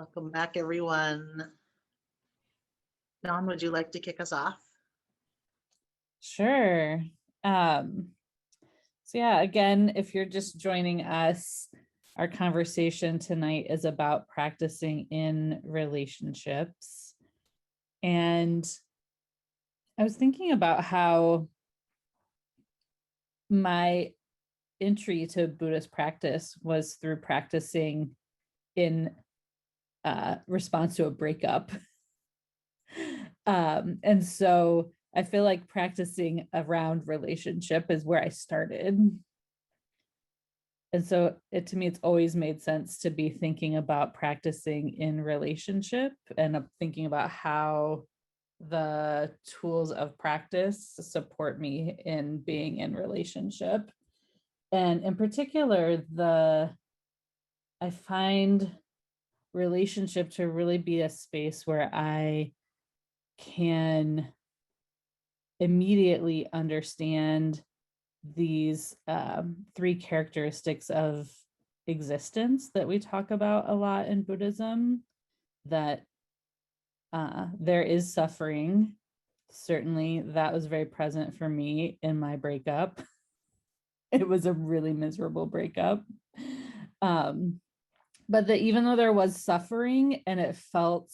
Welcome back, everyone. Dawn, would you like to kick us off? Sure. So yeah, again, if you're just joining us, our conversation tonight is about practicing in relationships. And I was thinking about how my entry to Buddhist practice was through practicing in response to a breakup. And so I feel like practicing around relationship is where I started. And so to me, it's always made sense to be thinking about practicing in relationship and thinking about how the tools of practice support me in being in relationship. And in particular, I find relationship to really be a space where I can immediately understand these three characteristics of existence that we talk about a lot in Buddhism, that there is suffering. Certainly that was very present for me in my breakup. It was a really miserable breakup. But that even though there was suffering and it felt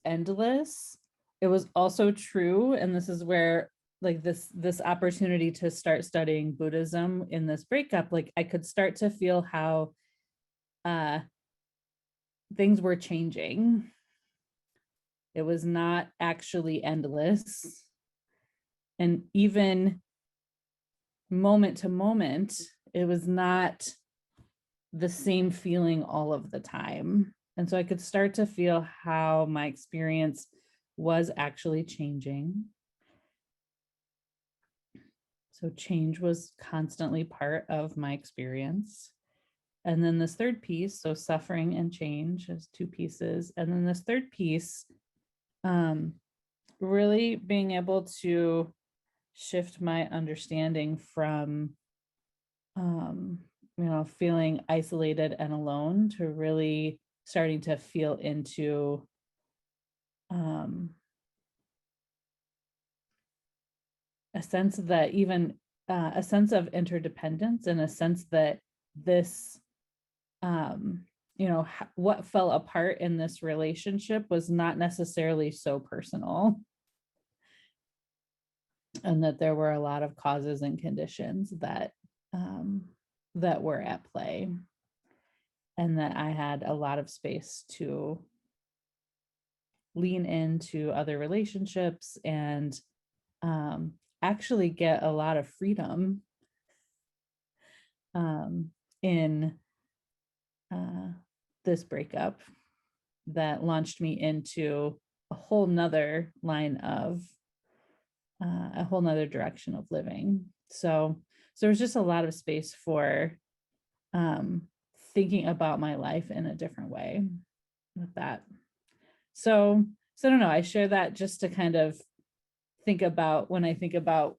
endless, it was also true, and this is where like this opportunity to start studying Buddhism in this breakup, like I could start to feel how things were changing. It was not actually endless, and even moment to moment, it was not the same feeling all of the time. And so I could start to feel how my experience was actually changing. So change was constantly part of my experience. And then this third piece, so suffering and change as two pieces. And then this third piece, really being able to shift my understanding from, feeling isolated and alone to really starting to feel into a sense that even a sense of interdependence, and a sense that this, what fell apart in this relationship was not necessarily so personal, and that there were a lot of causes and conditions that were at play, and that I had a lot of space to lean into other relationships and actually get a lot of freedom in this breakup that launched me into a whole nother line of a whole nother direction of living. So there was just a lot of space for thinking about my life in a different way with that. So I don't know, I share that just to kind of think about, when I think about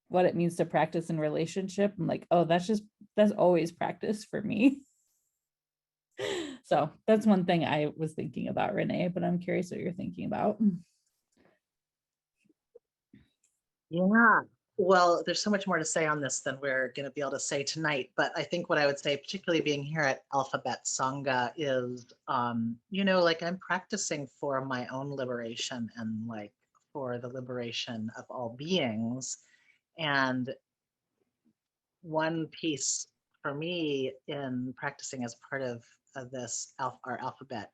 what it means to practice in relationship, I'm like, oh, that's always practice for me. So that's one thing I was thinking about, Renee, but I'm curious what you're thinking about. Yeah, well, there's so much more to say on this than we're going to be able to say tonight. But I think what I would say, particularly being here at Alphabet Sangha, is, like I'm practicing for my own liberation and like for the liberation of all beings. And one piece for me in practicing as part of this, our Alphabet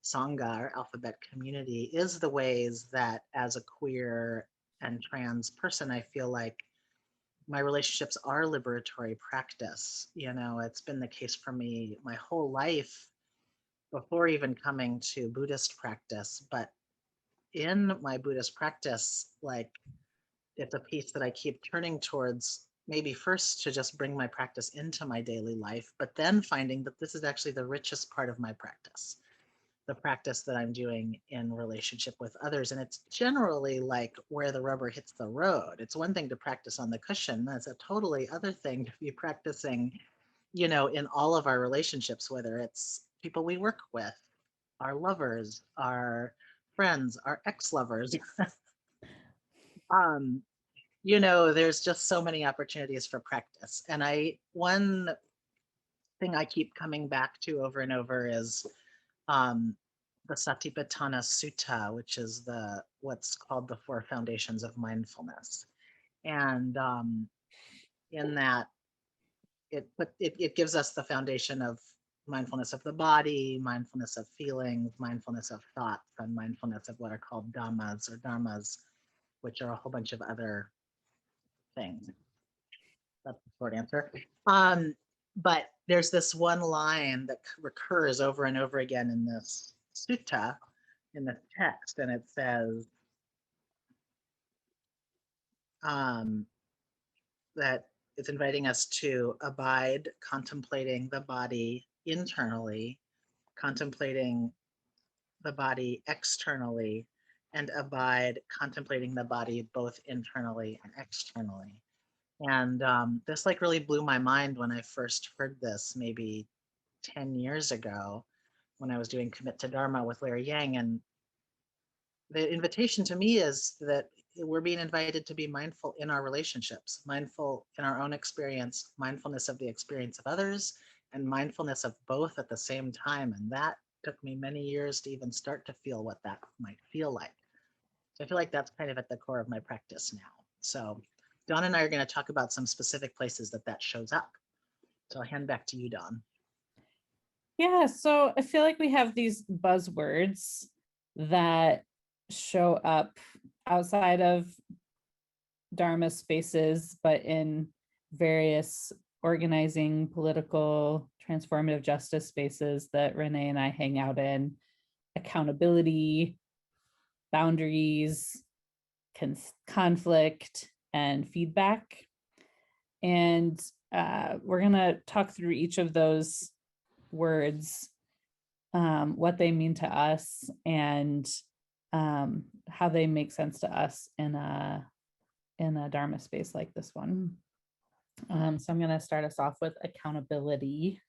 Sangha, our Alphabet community, is the ways that as a queer and trans person, I feel like my relationships are liberatory practice. It's been the case for me my whole life before even coming to Buddhist practice. But in my Buddhist practice, like it's a piece that I keep turning towards, maybe first to just bring my practice into my daily life, but then finding that this is actually the richest part of my practice, the practice that I'm doing in relationship with others. And it's generally like where the rubber hits the road. It's one thing to practice on the cushion. That's a totally other thing to be practicing, in all of our relationships, whether it's people we work with, our lovers, our friends, our ex-lovers. um, there's just so many opportunities for practice. And one thing I keep coming back to over and over is the Satipatthana Sutta, which is what's called the Four Foundations of Mindfulness. And in that, it gives us the foundation of mindfulness of the body, mindfulness of feelings, mindfulness of thoughts, and mindfulness of what are called dhammas or dharmas, which are a whole bunch of other things. That's the short answer. But there's this one line that recurs over and over again in this sutta, in the text, and it says that it's inviting us to abide contemplating the body internally, contemplating the body externally, and abide contemplating the body both internally and externally. And this like really blew my mind when I first heard this maybe 10 years ago when I was doing Commit to Dharma with Larry Yang. And the invitation to me is that we're being invited to be mindful in our relationships, mindful in our own experience, mindfulness of the experience of others, and mindfulness of both at the same time. And that took me many years to even start to feel what that might feel like. So I feel like that's kind of at the core of my practice now. So Dawn and I are going to talk about some specific places that shows up. So I'll hand back to you, Dawn. Yeah, so I feel like we have these buzzwords that show up outside of Dharma spaces, but in various organizing, political, transformative justice spaces that René and I hang out in: accountability, boundaries, conflict, and feedback. And we're going to talk through each of those words, what they mean to us, and how they make sense to us in a Dharma space like this one. So I'm going to start us off with accountability.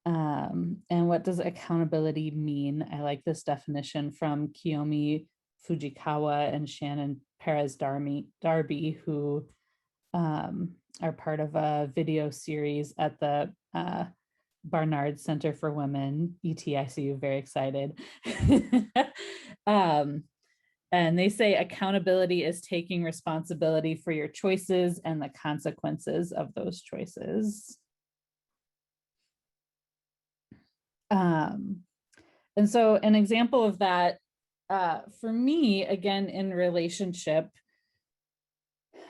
And what does accountability mean? I like this definition from Kiyomi Fujikawa and Shannon Perez Darby, who are part of a video series at the Barnard Center for Women, ETICU, very excited. And they say accountability is taking responsibility for your choices and the consequences of those choices. And so an example of that, for me, again, in relationship,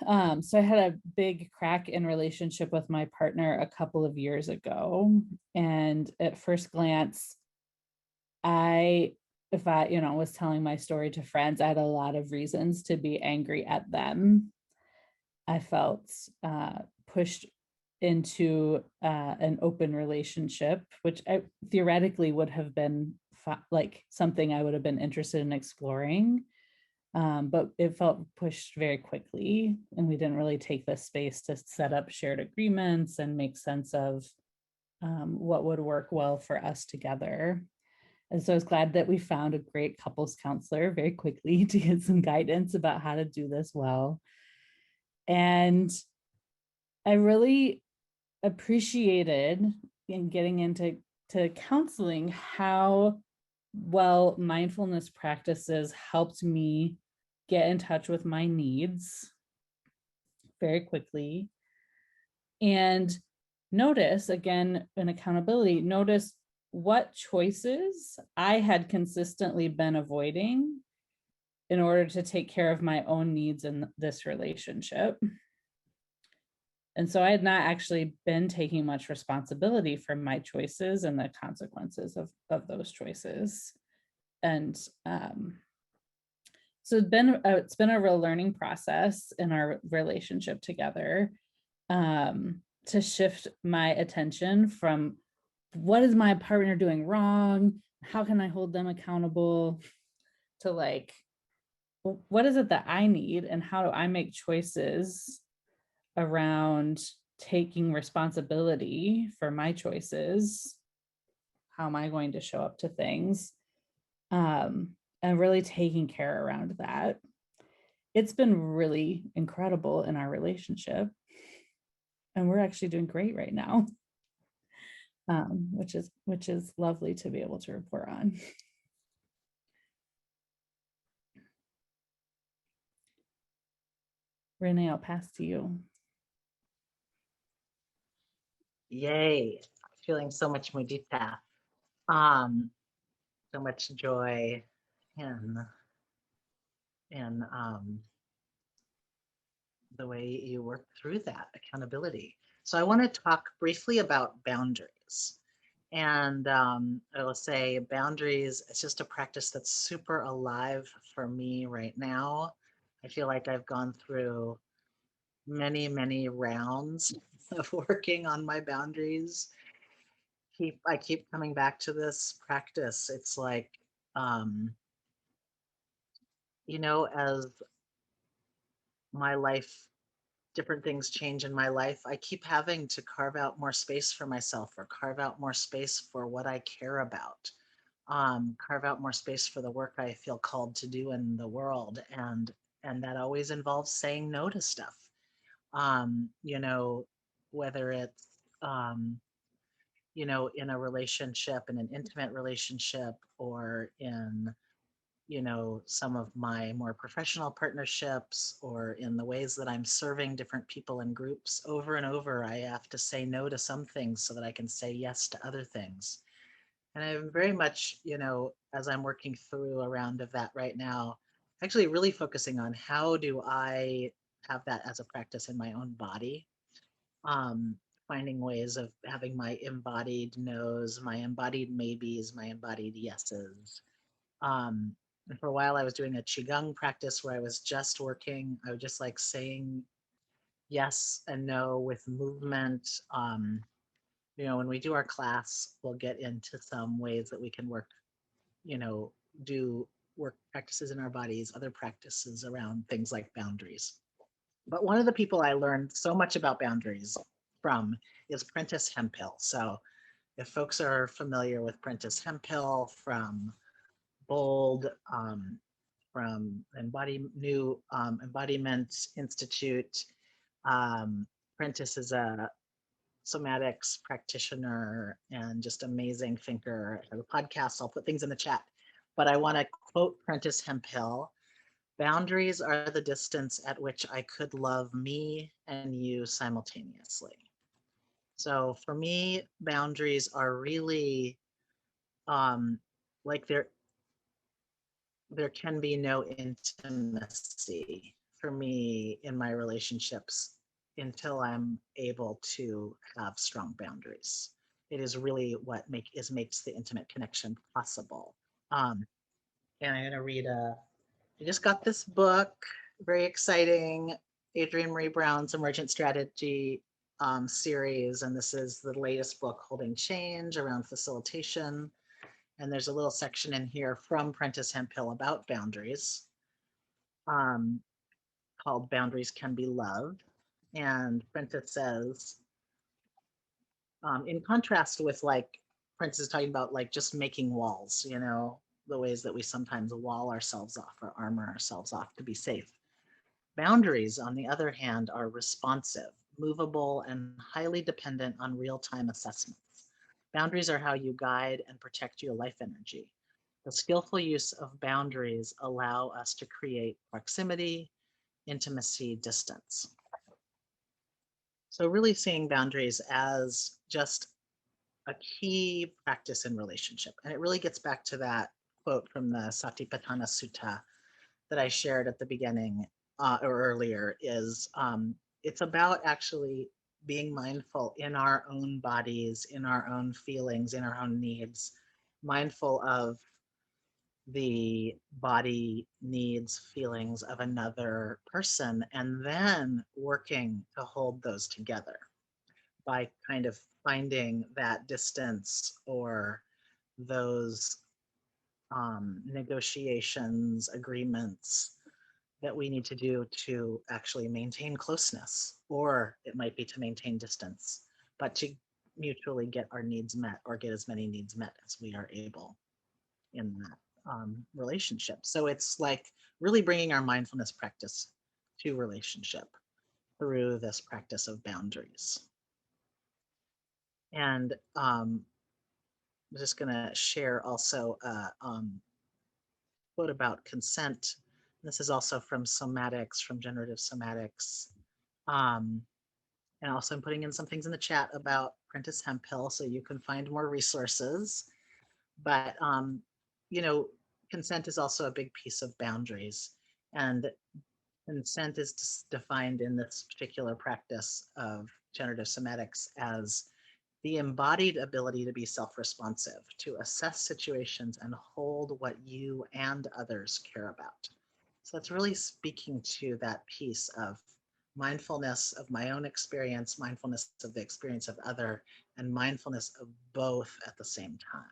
so I had a big crack in relationship with my partner a couple of years ago. And at first glance, if I was telling my story to friends, I had a lot of reasons to be angry at them. I felt pushed into an open relationship, which I theoretically would have been like something I would have been interested in exploring. But it felt pushed very quickly, and we didn't really take the space to set up shared agreements and make sense of what would work well for us together. And so I was glad that we found a great couples counselor very quickly to get some guidance about how to do this well. And I really appreciated in getting into counseling how well mindfulness practices helped me get in touch with my needs very quickly, and notice, again, in accountability, notice what choices I had consistently been avoiding in order to take care of my own needs in this relationship. And so I had not actually been taking much responsibility for my choices and the consequences of those choices. And so it's been a real learning process in our relationship together, to shift my attention from what is my partner doing wrong? How can I hold them accountable? To like, what is it that I need, and how do I make choices around taking responsibility for my choices How am I going to show up to things? And really taking care around that. It's been really incredible in our relationship. And we're actually doing great right now, which is lovely to be able to report on. René, I'll pass to you. Yay. Feeling so much mudita. So much joy in the way you work through that accountability. So I want to talk briefly about boundaries. And I will say boundaries, it's just a practice that's super alive for me right now. I feel like I've gone through many, many rounds of working on my boundaries. I keep coming back to this practice. It's like, as my life, different things change in my life, I keep having to carve out more space for myself or carve out more space for what I care about, carve out more space for the work I feel called to do in the world. And that always involves saying no to stuff. Whether it's, in a relationship, in an intimate relationship, or in some of my more professional partnerships, or in the ways that I'm serving different people in groups. Over and over, I have to say no to some things so that I can say yes to other things. And I'm very much, as I'm working through a round of that right now, actually really focusing on how do I have that as a practice in my own body, finding ways of having my embodied no's, my embodied maybes, my embodied yeses. And for a while, I was doing a Qigong practice where I was just working, I was just like saying yes and no with movement. When we do our class, we'll get into some ways that we can work, do work practices in our bodies, other practices around things like boundaries. But one of the people I learned so much about boundaries from is Prentice Hemphill. So if folks are familiar with Prentice Hemphill from Bold, from Embodiment Institute, Prentice is a somatics practitioner and just amazing thinker. I have a podcast, I'll put things in the chat. But I want to quote Prentice Hemphill: "Boundaries are the distance at which I could love me and you simultaneously." So for me, boundaries are really like there can be no intimacy for me in my relationships until I'm able to have strong boundaries. It is really what makes the intimate connection possible. And I'm gonna read I just got this book, very exciting, Adrienne Marie Brown's Emergent Strategy series, and this is the latest book, Holding Change, around facilitation. And there's a little section in here from Prentice Hemphill about boundaries, called Boundaries Can Be Loved. And Prentice says, in contrast with Prentice is talking about just making walls, the ways that we sometimes wall ourselves off or armor ourselves off to be safe. Boundaries, on the other hand, are responsive, movable, and highly dependent on real-time assessments. Boundaries are how you guide and protect your life energy. The skillful use of boundaries allow us to create proximity, intimacy, distance. So really seeing boundaries as just a key practice in relationship. And it really gets back to that quote from the Satipatthana Sutta that I shared at the beginning or earlier, is it's about actually being mindful in our own bodies, in our own feelings, in our own needs, mindful of the body needs, feelings of another person, and then working to hold those together by kind of finding that distance or those negotiations, agreements that we need to do to actually maintain closeness, or it might be to maintain distance, but to mutually get our needs met or get as many needs met as we are able in that relationship. So it's like really bringing our mindfulness practice to relationship through this practice of boundaries. And I'm just going to share also a quote about consent. This is also from somatics, from generative somatics. And also I'm putting in some things in the chat about Prentice Hemphill, so you can find more resources. But, you know, consent is also a big piece of boundaries. And consent is defined in this particular practice of generative somatics as the embodied ability to be self-responsive, to assess situations and hold what you and others care about. So it's really speaking to that piece of mindfulness of my own experience, mindfulness of the experience of other, and mindfulness of both at the same time.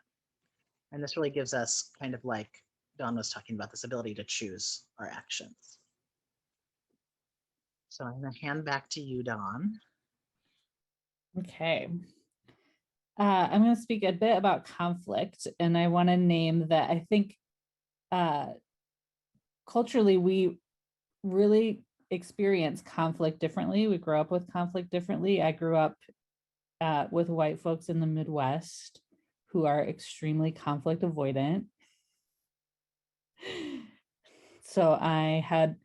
And this really gives us kind of like Dawn was talking about, this ability to choose our actions. So I'm going to hand back to you, Dawn. Okay. I'm going to speak a bit about conflict, and I want to name that I think culturally we really experience conflict differently. We grow up with conflict differently. I grew up with white folks in the Midwest who are extremely conflict avoidant. So I had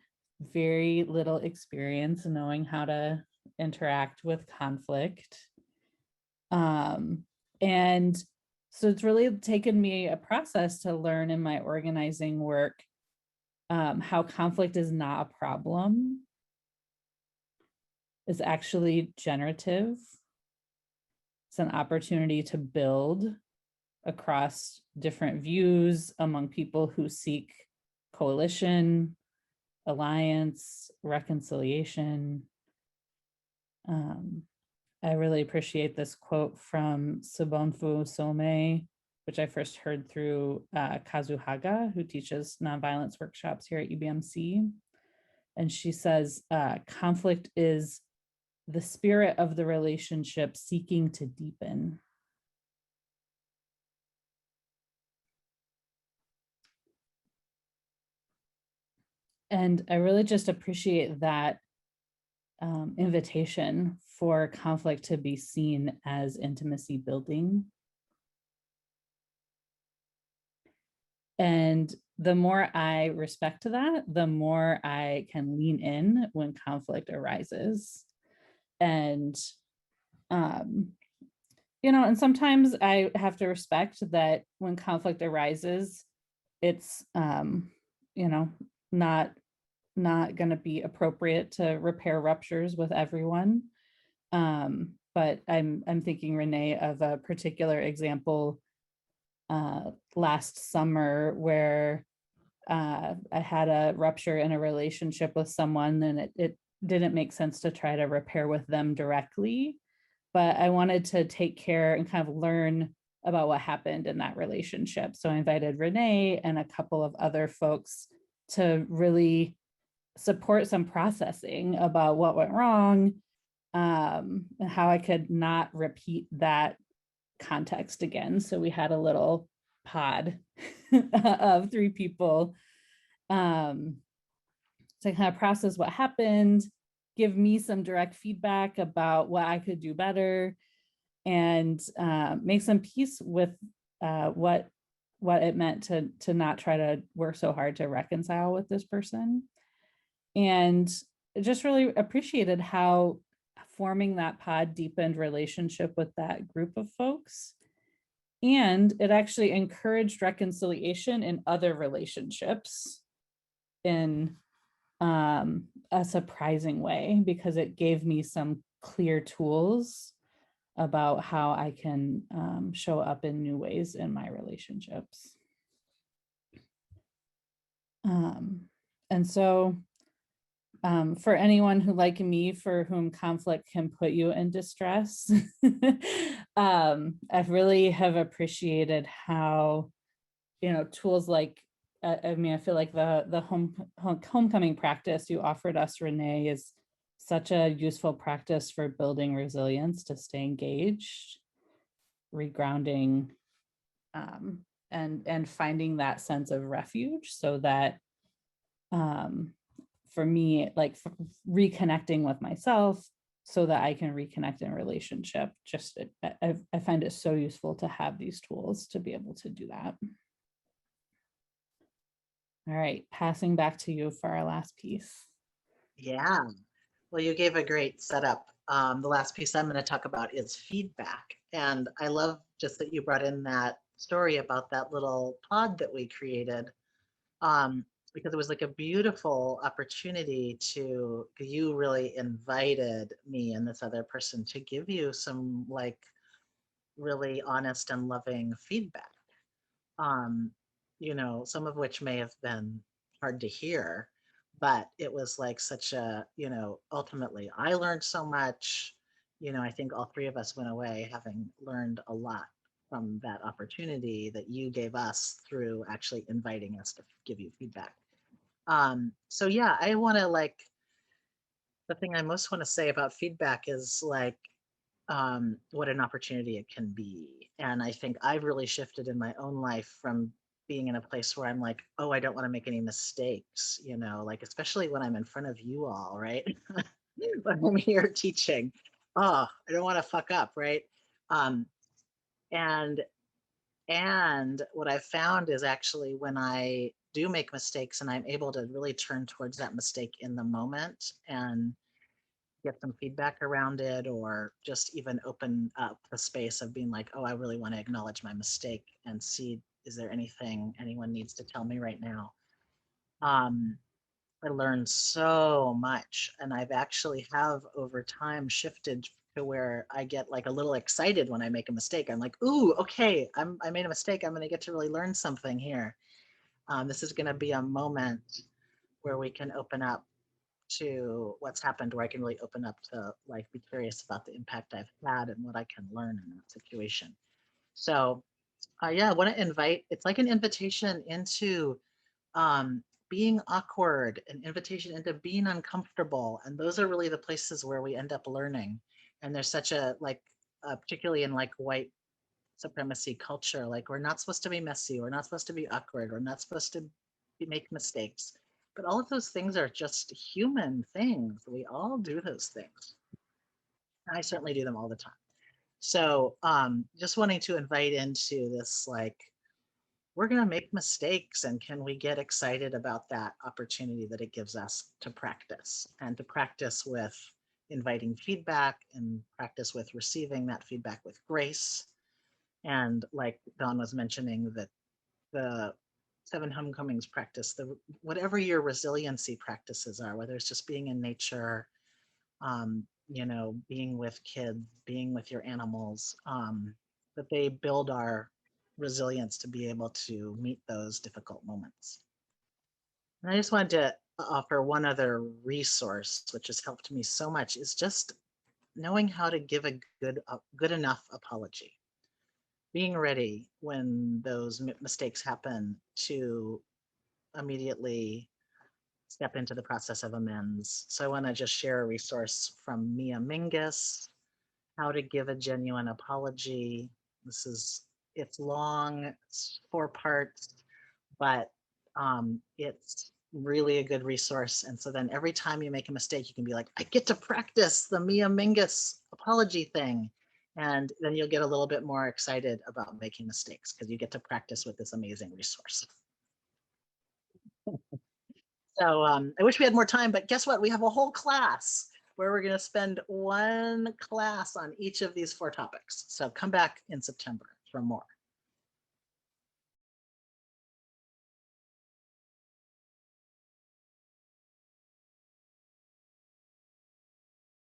very little experience knowing how to interact with conflict. And so it's really taken me a process to learn in my organizing work how conflict is not a problem. It's actually generative. It's an opportunity to build across different views among people who seek coalition, alliance, reconciliation. I really appreciate this quote from Sobonfu Some, which I first heard through Kazu Haga, who teaches nonviolence workshops here at EBMC. And she says, conflict is the spirit of the relationship seeking to deepen. And I really just appreciate that invitation for conflict to be seen as intimacy building. And the more I respect that, the more I can lean in when conflict arises. And, you know, and sometimes I have to respect that when conflict arises, it's, you know, not going to be appropriate to repair ruptures with everyone. But I'm thinking, René, of a particular example last summer where I had a rupture in a relationship with someone, and it didn't make sense to try to repair with them directly, but I wanted to take care and kind of learn about what happened in that relationship. So I invited René and a couple of other folks to really support some processing about what went wrong, and how I could not repeat that context again. So we had a little pod of 3 people to kind of process what happened, give me some direct feedback about what I could do better, and make some peace with what it meant to not try to work so hard to reconcile with this person. And just really appreciated how forming that pod deepened relationship with that group of folks. And it actually encouraged reconciliation in other relationships in a surprising way, because it gave me some clear tools about how I can show up in new ways in my relationships. And so for anyone who, like me, for whom conflict can put you in distress, I really have appreciated how, you know, tools like, I mean, I feel like the homecoming practice you offered us, René, is such a useful practice for building resilience to stay engaged. regrounding, and finding that sense of refuge, so that for me, like reconnecting with myself so that I can reconnect in relationship. Just I find it so useful to have these tools to be able to do that. All right, passing back to you for our last piece. Yeah, well, you gave a great setup. The last piece I'm going to talk about is feedback. And I love just that you brought in that story about that little pod that we created, because it was like a beautiful opportunity to, you really invited me and this other person to give you some like really honest and loving feedback. Um, some of which may have been hard to hear, but it was like such a, ultimately I learned so much. I think all three of us went away having learned a lot from that opportunity that you gave us through actually inviting us to give you feedback. So yeah, I want to like, the thing I most want to say about feedback is like, what an opportunity it can be. And I think I've really shifted in my own life from being in a place where I'm like, oh, I don't want to make any mistakes, like, especially when I'm in front of you all, right? When I'm here teaching, oh, I don't want to fuck up, right? Um, and what I've found is actually when I do make mistakes and I'm able to really turn towards that mistake in the moment and get some feedback around it, or just even open up the space of being like, oh, I really want to acknowledge my mistake and see, is there anything anyone needs to tell me right now? I learned so much, and I've actually have over time shifted to where I get like a little excited when I make a mistake. I'm like, ooh, okay, I made a mistake. I'm going to get to really learn something here. This is going to be a moment where we can open up to what's happened, where I can really open up to like be curious about the impact I've had and what I can learn in that situation. So yeah, I want to invite, it's like an invitation into being awkward, an invitation into being uncomfortable. And those are really the places where we end up learning. And there's such a like, particularly in like white supremacy culture, like we're not supposed to be messy, we're not supposed to be awkward, we're not supposed to make mistakes. But all of those things are just human things. We all do those things. I certainly do them all the time. So just wanting to invite into this, like, we're going to make mistakes, and can we get excited about that opportunity that it gives us to practice, and to practice with inviting feedback, and practice with receiving that feedback with grace. And like Dawn was mentioning, that the 7 homecomings practice, the whatever your resiliency practices are, whether it's just being in nature, being with kids, being with your animals, that they build our resilience to be able to meet those difficult moments. And I just wanted to offer one other resource, which has helped me so much, is just knowing how to give a good enough apology. Being ready when those mistakes happen to immediately step into the process of amends. So I want to just share a resource from Mia Mingus, How to Give a Genuine Apology. It's long, it's 4 parts, but it's really a good resource. And so then every time you make a mistake, you can be like, I get to practice the Mia Mingus apology thing. And then you'll get a little bit more excited about making mistakes because you get to practice with this amazing resource. So I wish we had more time, but guess what? We have a whole class where we're going to spend 1 class on each of these 4 topics. So come back in September for more.